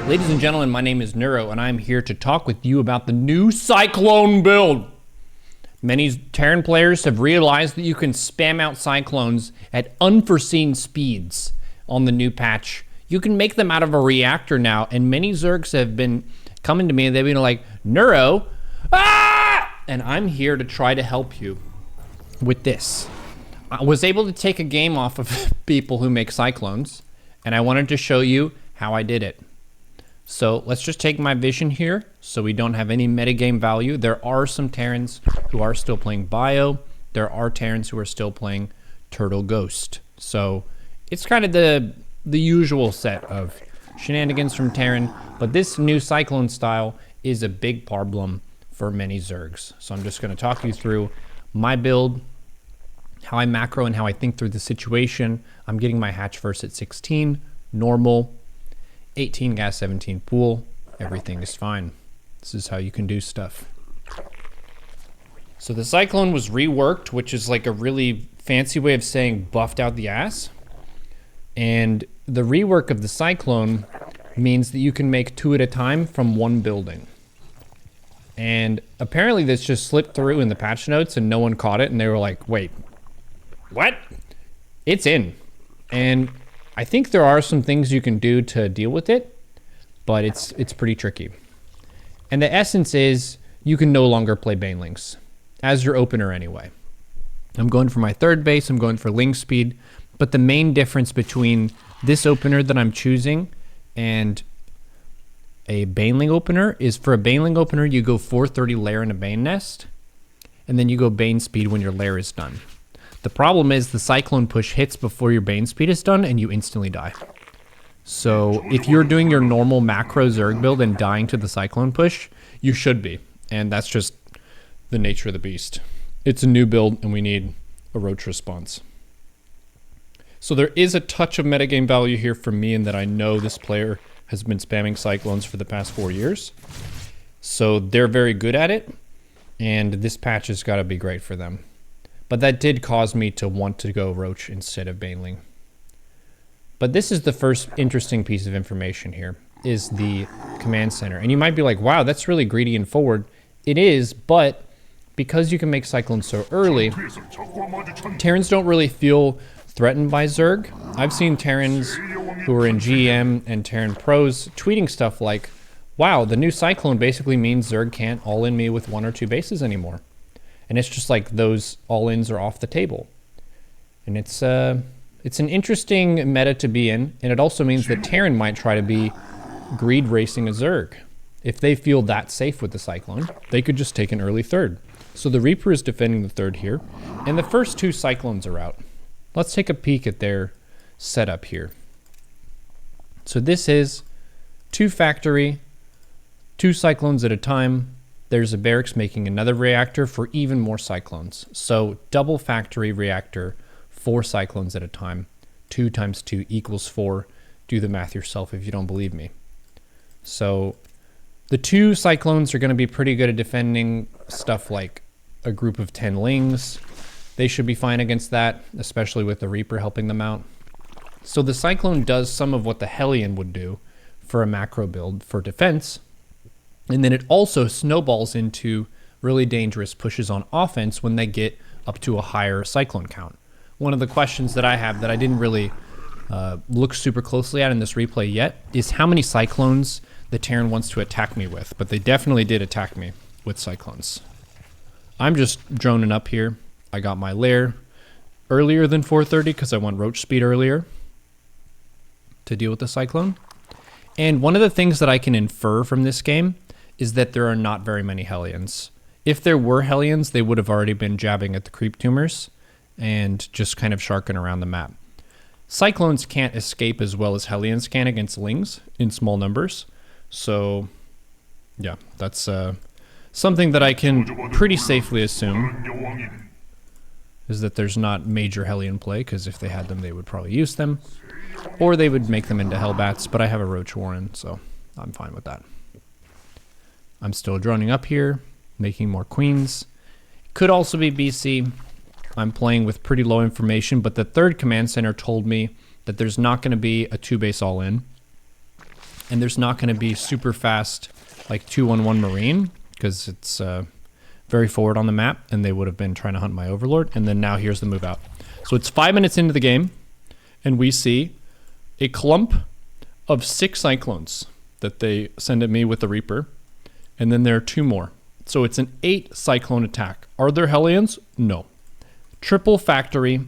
Ladies and gentlemen, my name is Neuro, and I'm here to talk with you about the new Cyclone build. Many Terran players have realized that you can spam out Cyclones at unforeseen speeds on the new patch. You can make them out of a reactor now, and many Zergs have been coming to me and they've been like, Neuro, ah! And I'm here to try to help you with this. I was able to take a game off of people who make Cyclones, and I wanted to show you how I did it. So let's just take my vision here so we don't have any metagame value. There are some Terrans who are still playing Bio. There are Terrans who are still playing Turtle Ghost. So it's kind of the usual set of shenanigans from Terran, but this new Cyclone style is a big problem for many Zergs. So I'm just going to talk you through my build, how I macro and how I think through the situation. I'm getting my hatch first at 16, normal, 18 gas, 17 pool, everything is fine. This is how you can do stuff. So the Cyclone was reworked, which is like a really fancy way of saying buffed out the ass. And the rework of the Cyclone means that you can make 2 at a time from one building. And apparently this just slipped through in the patch notes and no one caught it, and they were like, wait, what? It's in. And I think there are some things you can do to deal with it, but it's pretty tricky. And the essence is you can no longer play Banelings as your opener anyway. I'm going for my third base, I'm going for Ling speed, but the main difference between this opener that I'm choosing and a Baneling opener is for a Baneling opener, you go 430 lair in a Bane nest, and then you go Bane speed when your lair is done. The problem is the Cyclone push hits before your Bane speed is done and you instantly die. So if you're doing your normal macro Zerg build and dying to the Cyclone push, you should be. And that's just the nature of the beast. It's a new build and we need a roach response. So there is a touch of metagame value here for me in that I know this player has been spamming Cyclones for the past 4 years. So they're very good at it, and this patch has got to be great for them. But that did cause me to want to go Roach instead of Baneling. But this is the first interesting piece of information here, is the command center. And you might be like, wow, that's really greedy and forward. It is, but because you can make Cyclones so early, Terrans don't really feel threatened by Zerg. I've seen Terrans who are in GM and Terran pros tweeting stuff like, wow, the new Cyclone basically means Zerg can't all-in me with 1 or 2 bases anymore. And it's just like those all-ins are off the table. And it's an interesting meta to be in, and it also means that Terran might try to be greed racing a Zerg. If they feel that safe with the Cyclone, they could just take an early third. So the Reaper is defending the third here, and the first 2 Cyclones are out. Let's take a peek at their setup here. So this is 2 factory, 2 Cyclones at a time. There's a barracks making another reactor for even more Cyclones. So double factory reactor, 4 Cyclones at a time. 2 times 2 equals 4. Do the math yourself if you don't believe me. So the 2 Cyclones are going to be pretty good at defending stuff like a group of 10 Lings. They should be fine against that, especially with the Reaper helping them out. So the Cyclone does some of what the Hellion would do for a macro build for defense. And then it also snowballs into really dangerous pushes on offense when they get up to a higher Cyclone count. One of the questions that I have that I didn't really look super closely at in this replay yet is how many Cyclones the Terran wants to attack me with, but they definitely did attack me with Cyclones. I'm just droning up here. I got my lair earlier than 430 because I want Roach speed earlier to deal with the Cyclone. And one of the things that I can infer from this game is that there are not very many Hellions. If there were Hellions, they would have already been jabbing at the creep tumors and just kind of sharking around the map. Cyclones can't escape as well as Hellions can against Lings in small numbers. So yeah, that's something that I can pretty safely assume is that there's not major Hellion play, because if they had them, they would probably use them. Or they would make them into Hellbats, but I have a Roach Warren, so I'm fine with that. I'm still droning up here, making more queens. Could also be BC. I'm playing with pretty low information, but the third command center told me that there's not going to be a 2-base all-in. And there's not going to be super fast, like 2-1-1 Marine, because it's very forward on the map, and they would have been trying to hunt my Overlord. And then now here's the move out. So it's 5 minutes into the game, and we see a clump of 6 Cyclones that they send at me with the Reaper. And then there are 2 more. So it's an 8 Cyclone attack. Are there Hellions? No. Triple factory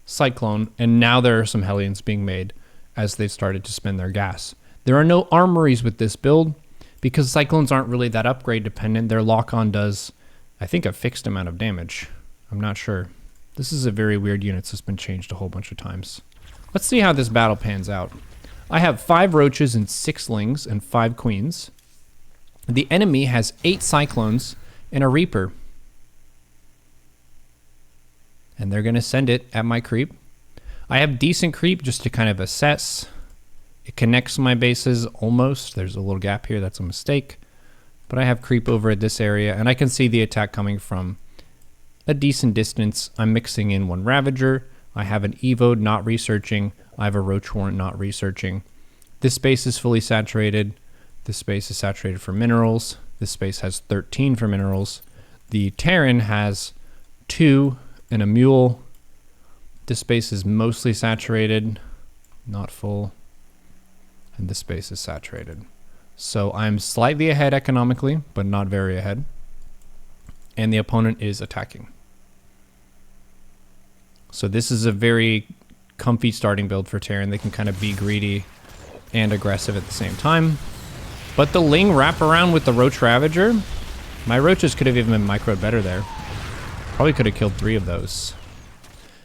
Cyclone, and now there are some Hellions being made as they started to spend their gas. There are no armories with this build because Cyclones aren't really that upgrade dependent. Their lock-on does, I think, a fixed amount of damage. I'm not sure. This is a very weird unit that's been changed a whole bunch of times. Let's see how this battle pans out. I have 5 Roaches and 6 Lings and 5 Queens. The enemy has 8 Cyclones and a Reaper. And they're going to send it at my creep. I have decent creep just to kind of assess. It connects my bases almost. There's a little gap here. That's a mistake. But I have creep over at this area, and I can see the attack coming from a decent distance. I'm mixing in 1 Ravager. I have an Evo not researching. I have a Roach Warrant not researching. This space is fully saturated. This space is saturated for minerals. This space has 13 for minerals. The Terran has 2 and a Mule. This space is mostly saturated, not full. And this space is saturated. So I'm slightly ahead economically, but not very ahead. And the opponent is attacking. So this is a very comfy starting build for Terran. They can kind of be greedy and aggressive at the same time. But the Ling wrap around with the Roach Ravager. My Roaches could have even been microed better there. Probably could have killed 3 of those.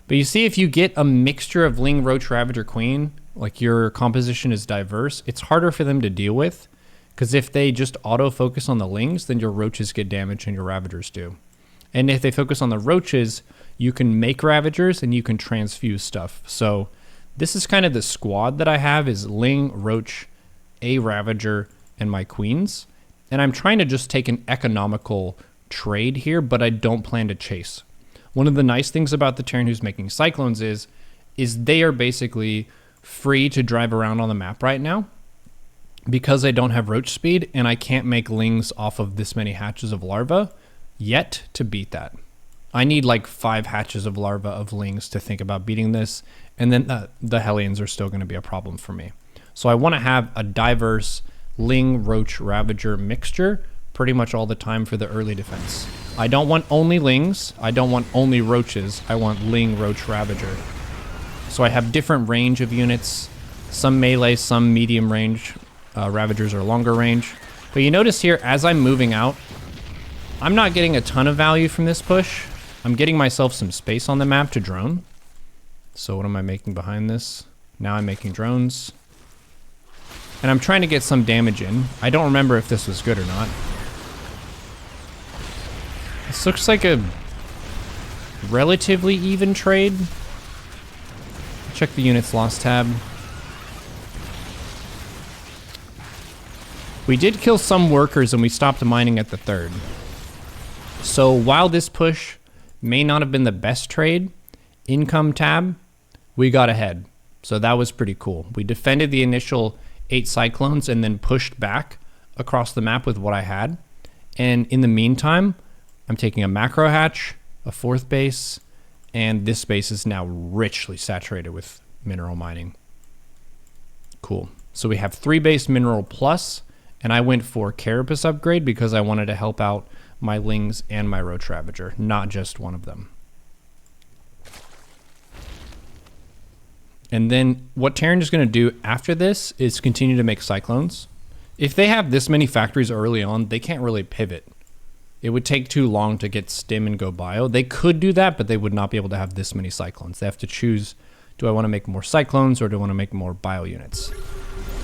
But you see, if you get a mixture of Ling, Roach, Ravager, Queen, like your composition is diverse, it's harder for them to deal with. Because if they just auto-focus on the Lings, then your Roaches get damaged and your Ravagers do. And if they focus on the Roaches, you can make Ravagers and you can transfuse stuff. So this is kind of the squad that I have is Ling, Roach, a Ravager, and my Queens. And I'm trying to just take an economical trade here, but I don't plan to chase. One of the nice things about the Terran who's making Cyclones is they are basically free to drive around on the map right now because I don't have Roach speed and I can't make Lings off of this many hatches of larva yet to beat that. I need like 5 hatches of larva of Lings to think about beating this, and then the Hellions are still going to be a problem for me. So I want to have a diverse Ling, Roach, Ravager mixture pretty much all the time for the early defense. I don't want only Lings. I don't want only Roaches. I want Ling, Roach, Ravager. So I have different range of units. Some melee, some medium range. Ravagers are longer range. But you notice here, as I'm moving out, I'm not getting a ton of value from this push. I'm getting myself some space on the map to drone. So what am I making behind this? Now I'm making drones. And I'm trying to get some damage in. I don't remember if this was good or not. This looks like a relatively even trade. Check the units lost tab. We did kill some workers and we stopped mining at the 3rd. So while this push may not have been the best trade, income tab, we got ahead. So that was pretty cool. We defended the initial 8 Cyclones and then pushed back across the map with what I had. And in the meantime, I'm taking a macro hatch, a 4th base, and this base is now richly saturated with mineral mining. Cool. So we have 3 base mineral plus, and I went for Carapace upgrade because I wanted to help out my Lings and my Roach Ravager, not just one of them. And then what Terran is going to do after this is continue to make Cyclones. If they have this many factories early on, they can't really pivot. It would take too long to get stim and go bio. They could do that, but they would not be able to have this many Cyclones. They have to choose, do I want to make more Cyclones or do I want to make more bio units?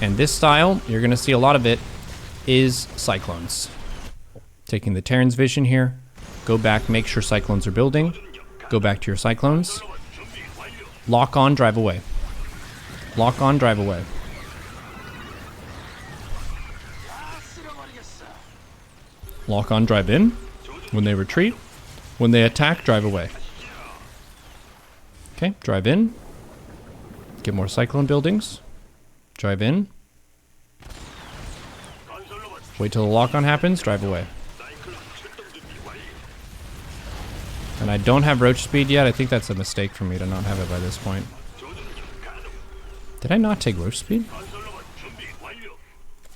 And this style, you're going to see a lot of it, is Cyclones. Taking the Terran's vision here, go back, make sure Cyclones are building, go back to your Cyclones, lock on, drive away. Lock on, drive away. Lock on, drive in. When they retreat. When they attack, drive away. Okay, drive in. Get more Cyclone buildings. Drive in. Wait till the lock-on happens, drive away. And I don't have roach speed yet. I think that's a mistake for me to not have it by this point. Did I not take roach speed?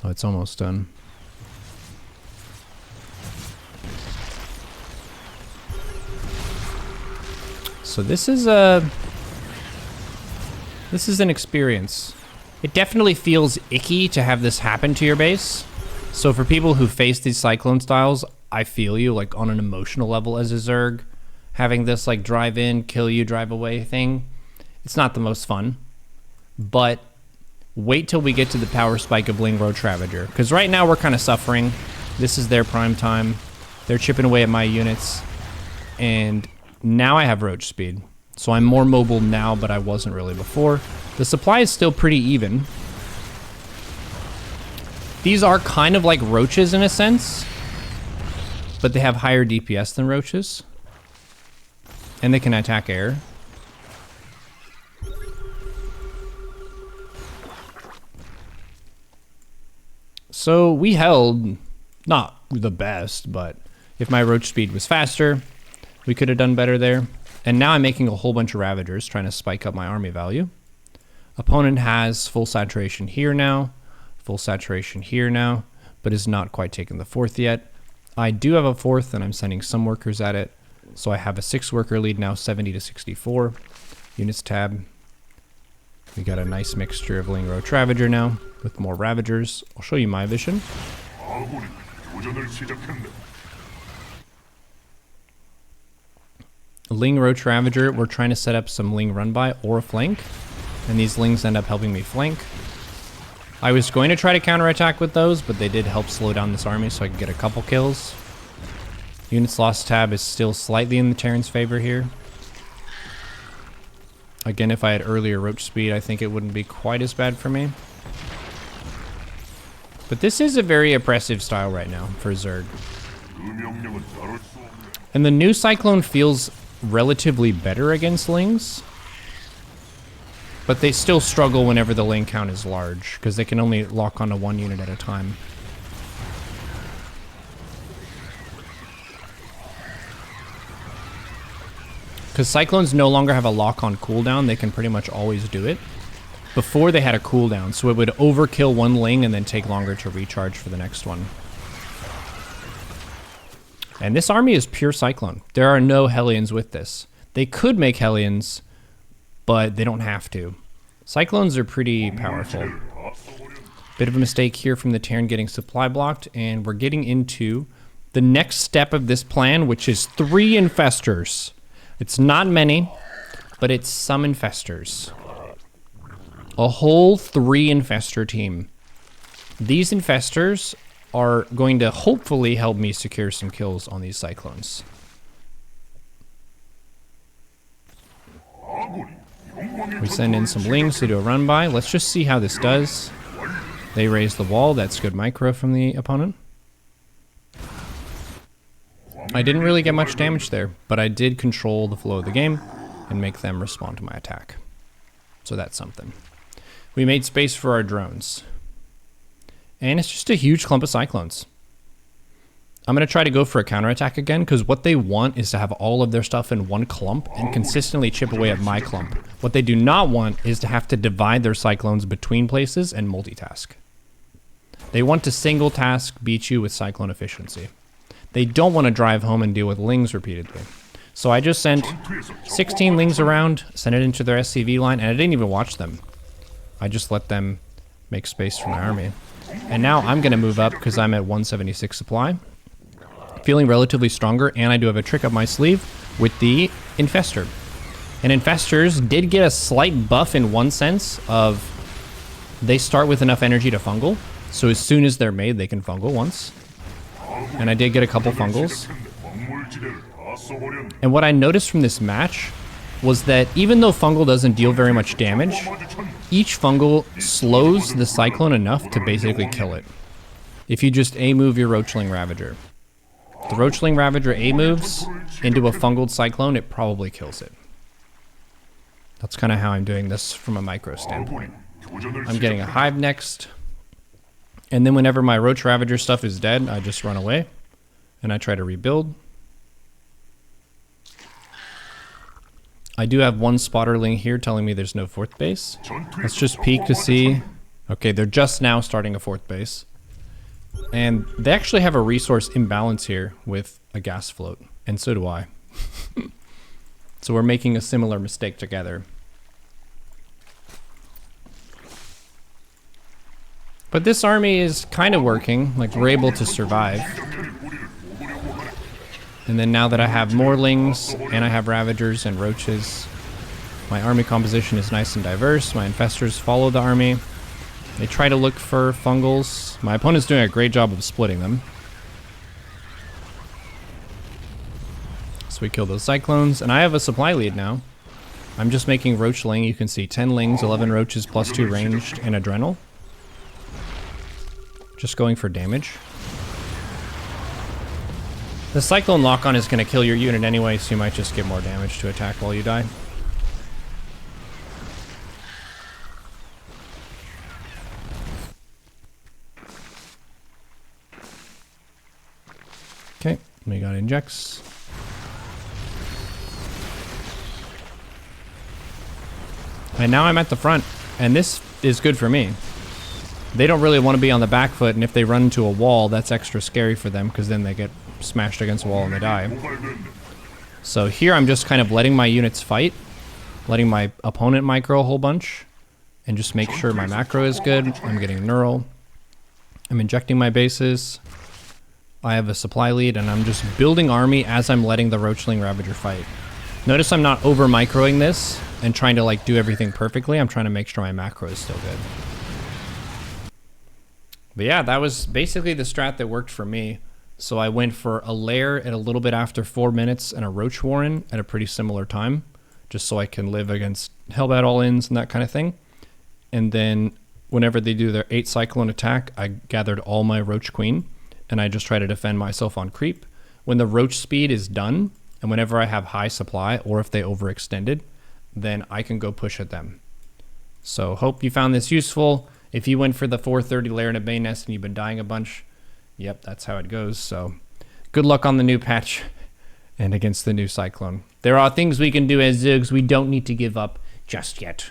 Oh, it's almost done. So this is an experience. It definitely feels icky to have this happen to your base. So for people who face these cyclone styles, I feel you, like on an emotional level as a Zerg. Having this like drive in, kill you, drive away thing, it's not the most fun. But wait till we get to the power spike of Ling Roach Ravager. Because right now we're kind of suffering. This is their prime time. They're chipping away at my units. And now I have roach speed. So I'm more mobile now, but I wasn't really before. The supply is still pretty even. These are kind of like roaches in a sense, but they have higher DPS than roaches. And they can attack air. So we held, not the best, but if my roach speed was faster, we could have done better there. And now I'm making a whole bunch of Ravagers, trying to spike up my army value. Opponent has full saturation here now, full saturation here now, but is not quite taken the fourth yet. I do have a fourth, and I'm sending some workers at it. So I have a 6-worker lead now, 70 to 64. Units tab. We got a nice mixture of Ling Roach Ravager now, with more Ravagers. I'll show you my vision. Ling Roach Ravager, we're trying to set up some Ling run by or a flank, and these Lings end up helping me flank. I was going to try to counterattack with those, but they did help slow down this army so I could get a couple kills. Units lost tab is still slightly in the Terran's favor here. Again, if I had earlier roach speed, I think it wouldn't be quite as bad for me. But this is a very oppressive style right now for Zerg. And the new Cyclone feels relatively better against Lings. But they still struggle whenever the Ling count is large, because they can only lock onto one unit at a time. Because Cyclones no longer have a lock-on cooldown, they can pretty much always do it. Before they had a cooldown, so it would overkill one Ling and then take longer to recharge for the next one. And this army is pure Cyclone. There are no Hellions with this. They could make Hellions, but they don't have to. Cyclones are pretty powerful. Bit of a mistake here from the Terran getting supply blocked, and we're getting into the next step of this plan, which is 3 Infestors. It's not many, but it's some Infestors. A whole 3 Infestor team. These Infestors are going to hopefully help me secure some kills on these Cyclones. We send in some Lings to do a run by. Let's just see how this does. They raise the wall. That's good micro from the opponent. I didn't really get much damage there, but I did control the flow of the game and make them respond to my attack. So that's something. We made space for our drones. And it's just a huge clump of Cyclones. I'm going to try to go for a counterattack again, because what they want is to have all of their stuff in one clump and consistently chip away at my clump. What they do not want is to have to divide their Cyclones between places and multitask. They want to single task beat you with Cyclone efficiency. They don't want to drive home and deal with Lings repeatedly. So I just sent 16 Lings around, sent it into their SCV line, and I didn't even watch them. I just let them make space for my army. And now I'm going to move up because I'm at 176 supply. Feeling relatively stronger, and I do have a trick up my sleeve with the Infestor. And Infestors did get a slight buff in one sense of they start with enough energy to fungal. So as soon as they're made, they can fungal once. And I did get a couple fungals. And what I noticed from this match was that even though fungal doesn't deal very much damage, each fungal slows the Cyclone enough to basically kill it. If you just A-move your Roachling Ravager. The Roachling Ravager A-moves into a fungal Cyclone, it probably kills it. That's kind of how I'm doing this from a micro standpoint. I'm getting a Hive next. And then whenever my Roach Ravager stuff is dead, I just run away and I try to rebuild. I do have one spotterling here telling me there's no fourth base. Let's just peek to see. Okay, they're just now starting a fourth base. And they actually have a resource imbalance here with a gas float. And so do I. So we're making a similar mistake together. But this army is kind of working. Like, we're able to survive. And then now that I have Morlings, and I have Ravagers and Roaches, my army composition is nice and diverse. My Infestors follow the army. They try to look for fungals. My opponent's doing a great job of splitting them. So we kill those Cyclones, and I have a supply lead now. I'm just making Roachling. You can see 10 Lings, 11 Roaches, plus 2 ranged, and Adrenal. Just going for damage. The Cyclone lock-on is going to kill your unit anyway, so you might just get more damage to attack while you die. Okay, we got injects. And now I'm at the front, and this is good for me. They don't really want to be on the back foot, and if they run into a wall, that's extra scary for them, because then they get smashed against a wall and they die. So here I'm just kind of letting my units fight, letting my opponent micro a whole bunch, and just make sure my macro is good. I'm getting Neuro. I'm injecting my bases. I have a supply lead, and I'm just building army as I'm letting the Roachling Ravager fight. Notice I'm not over microing this and trying to like do everything perfectly. I'm trying to make sure my macro is still good. But yeah, that was basically the strat that worked for me. So I went for a lair at a little bit after 4 minutes and a Roach Warren at a pretty similar time, just so I can live against Hellbat all-ins and that kind of thing. And then whenever they do their 8 Cyclone attack, I gathered all my Roach Queen, and I just try to defend myself on creep. When the Roach speed is done, and whenever I have high supply, or if they overextended, then I can go push at them. So hope you found this useful. If you went for the 430 lair in a Bane Nest and you've been dying a bunch, yep, that's how it goes. So good luck on the new patch and against the new Cyclone. There are things we can do as Zergs. We don't need to give up just yet.